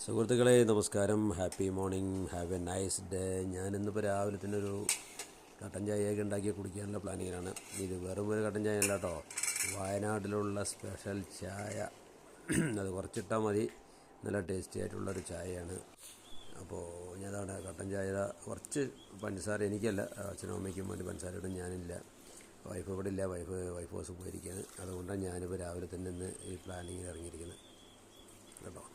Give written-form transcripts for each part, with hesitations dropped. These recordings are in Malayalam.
സുഹൃത്തുക്കളെ നമസ്കാരം. Happy morning, have a nice day. ഞാനിന്നിപ്പോൾ രാവിലെ തന്നെ ഒരു കട്ടൻ ചായയൊക്കെ ഉണ്ടാക്കി കുടിക്കാനുള്ള പ്ലാനിങ്ങിലാണ്. ഇത് വെറും ഒരു കട്ടൻ ചായ അല്ല കേട്ടോ, വയനാട്ടിലുള്ള സ്പെഷ്യൽ ചായ. അത് കുറച്ചിട്ടാൽ മതി, നല്ല ടേസ്റ്റി ആയിട്ടുള്ളൊരു ചായയാണ്. അപ്പോൾ ഞാനതാണ് കട്ടൻ ചായ. കുറച്ച് പഞ്ചസാര എനിക്കല്ല, അച്ഛനും അമ്മയ്ക്കും വേണ്ടി പഞ്ചസാര ഇടും, ഞാനില്ല. വൈഫ് ഇവിടെ ഇല്ല, വൈഫ് ഹൗസ് പോയിരിക്കുകയാണ്. അതുകൊണ്ടാണ് ഞാനിപ്പോൾ രാവിലെ തന്നെ ഇന്ന് ഈ പ്ലാനിങ്ങിന് ഇറങ്ങിയിരിക്കുന്നത് കേട്ടോ.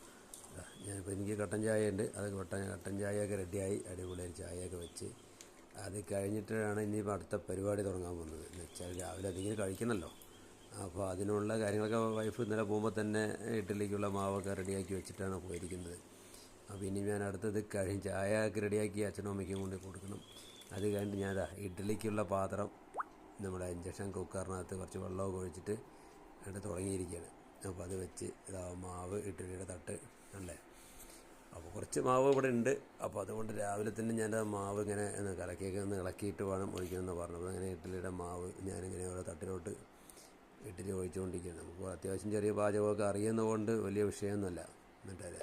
ഞാനിപ്പോൾ എനിക്ക് കട്ടൻ ചായ ഉണ്ട്, അത് കട്ടൻ ചായയൊക്കെ റെഡിയായി, അടിപൊളിയായി ചായയൊക്കെ വെച്ച് അത് കഴിഞ്ഞിട്ടാണ് ഇനിയിപ്പോൾ അടുത്ത പരിപാടി തുടങ്ങാൻ പോകുന്നത്. എന്ന് വെച്ചാൽ രാവിലെ എന്തെങ്കിലും കഴിക്കണമല്ലോ. അപ്പോൾ അതിനുള്ള കാര്യങ്ങളൊക്കെ വൈഫ് ഇന്നലെ പോകുമ്പോൾ തന്നെ ഇഡ്ഡലിക്കുള്ള മാവൊക്കെ റെഡിയാക്കി വെച്ചിട്ടാണ് പോയിരിക്കുന്നത്. അപ്പോൾ ഇനി ഞാൻ അടുത്തത് ചായയൊക്കെ റെഡിയാക്കി അച്ഛനും അമ്മയ്ക്കും കൊണ്ട് കൊടുക്കണം. അത് കഴിഞ്ഞിട്ട് ഞാൻ ഇഡ്ഡലിക്കുള്ള പാത്രം നമ്മുടെ ഇൻഡക്ഷൻ കുക്കറിനകത്ത് കുറച്ച് വെള്ളമൊക്കെ ഒഴിച്ചിട്ട് അവിടെ തുടങ്ങിയിരിക്കുകയാണ്. അപ്പോൾ അത് വെച്ച് മാവ് ഇഡ്ഡലിയുടെ തട്ട് അല്ലേ. അപ്പോൾ കുറച്ച് മാവ് ഇവിടെ ഉണ്ട്. അപ്പോൾ അതുകൊണ്ട് രാവിലെ തന്നെ ഞാൻ മാവ് ഇങ്ങനെ കലക്കിയൊക്കെ ഒന്ന് ഇളക്കിയിട്ട് വേണം ഒഴിക്കണമെന്ന് പറഞ്ഞത്. അങ്ങനെ ഇഡ്ഡലിയുടെ മാവ് ഞാനിങ്ങനെ ഓരോ തട്ടിലോട്ട് ഇഡ്ഡലി ഒഴിച്ചുകൊണ്ടിരിക്കുകയാണ്. നമുക്ക് അത്യാവശ്യം ചെറിയ പാചകമൊക്കെ അറിയുന്നതുകൊണ്ട് വലിയ വിഷയമൊന്നുമല്ല. എന്നിട്ടല്ലേ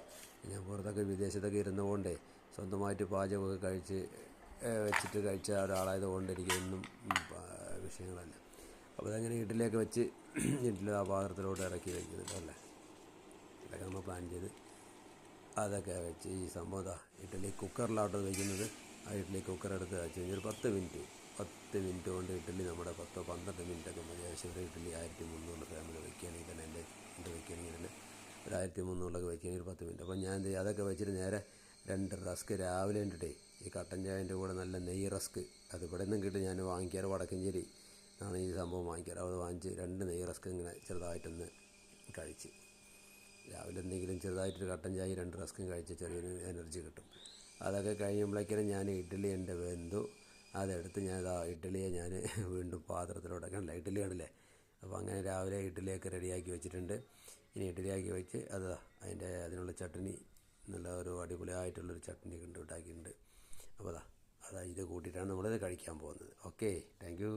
ഞാൻ പുറത്തൊക്കെ വിദേശത്തൊക്കെ ഇരുന്നുകൊണ്ടേ സ്വന്തമായിട്ട് പാചകമൊക്കെ വെച്ചിട്ട് കഴിച്ച ഒരാളായതുകൊണ്ട് എനിക്കൊന്നും വിഷയങ്ങളല്ല. അപ്പോൾ അതങ്ങനെ ഇഡ്ഡലിയൊക്കെ വെച്ച് ഇഡ്ഡലി ആ പാത്രത്തിലോട്ട് ഇറക്കി വയ്ക്കുന്നുണ്ട് അല്ലേ. ഇതൊക്കെ നമ്മൾ പ്ലാൻ ചെയ്ത് അതൊക്കെ വെച്ച് ഈ സംഭവം ഇഡ്ഡലി കുക്കറിലോട്ട് വയ്ക്കുന്നത്. ആ ഇഡ്ഡലി കുക്കർ എടുത്ത് വെച്ച് കഴിഞ്ഞാൽ ഒരു 10 മിനിറ്റ് കൊണ്ട് ഇഡ്ഡലി നമ്മുടെ 10-12 മിനിറ്റൊക്കെ മതി. ഏകദേശം ഒരു ഇഡ്ഡലി 1300 ഫാമിലി വയ്ക്കുകയാണെങ്കിൽ തന്നെ വയ്ക്കുകയാണെങ്കിൽ തന്നെ ഒരു 1300 വയ്ക്കുകയാണെങ്കിൽ ഒരു 10 മിനിറ്റ്. അപ്പോൾ ഞാൻ അതൊക്കെ വെച്ചിട്ട് നേരെ 2 റസ്ക് രാവിലെ ഉണ്ടിട്ടേ ഈ കട്ടൻ ചായൻ്റെ കൂടെ നല്ല നെയ്യ് റസ്ക് അത് ഇവിടെ നിന്നും കിട്ടും. ഞാൻ വാങ്ങിക്കാറ് വടക്കഞ്ചേരി ആണ് ഈ സംഭവം വാങ്ങിക്കാറ്. അത് വാങ്ങിച്ച് 2 നെയ്യ് റസ്ക് ഇങ്ങനെ ചെറുതായിട്ടൊന്ന് കഴിച്ച് രാവിലെ എന്തെങ്കിലും ചെറുതായിട്ടൊരു കട്ടൻ ചായ 2 റസ്കും കഴിച്ച് ചെറിയൊരു എനർജി കിട്ടും. അതൊക്കെ കഴിയുമ്പോഴേക്കും ഞാൻ ഇഡ്ഡലി എൻ്റെ വെന്തു. അതെടുത്ത് ഞാൻ ഇഡ്ഡലിയെ ഞാൻ വീണ്ടും പാത്രത്തിലോട്ടൊക്കെ ഉള്ള ഇഡ്ഡലി കാണില്ലേ. അപ്പോൾ അങ്ങനെ രാവിലെ ഇഡ്ഡലിയൊക്കെ റെഡിയാക്കി വെച്ചിട്ടുണ്ട്. ഇനി ഇഡ്ഡലിയാക്കി വെച്ച് അതിനുള്ള ചട്നി നല്ല ഒരു അടിപൊളിയായിട്ടുള്ളൊരു ചട്നി ഉണ്ടാക്കിയിട്ടുണ്ട്. അപ്പോൾ അതാ ഇത് കൂട്ടിയിട്ടാണ് നമ്മളിത് കഴിക്കാൻ പോകുന്നത്. Okay, thank you.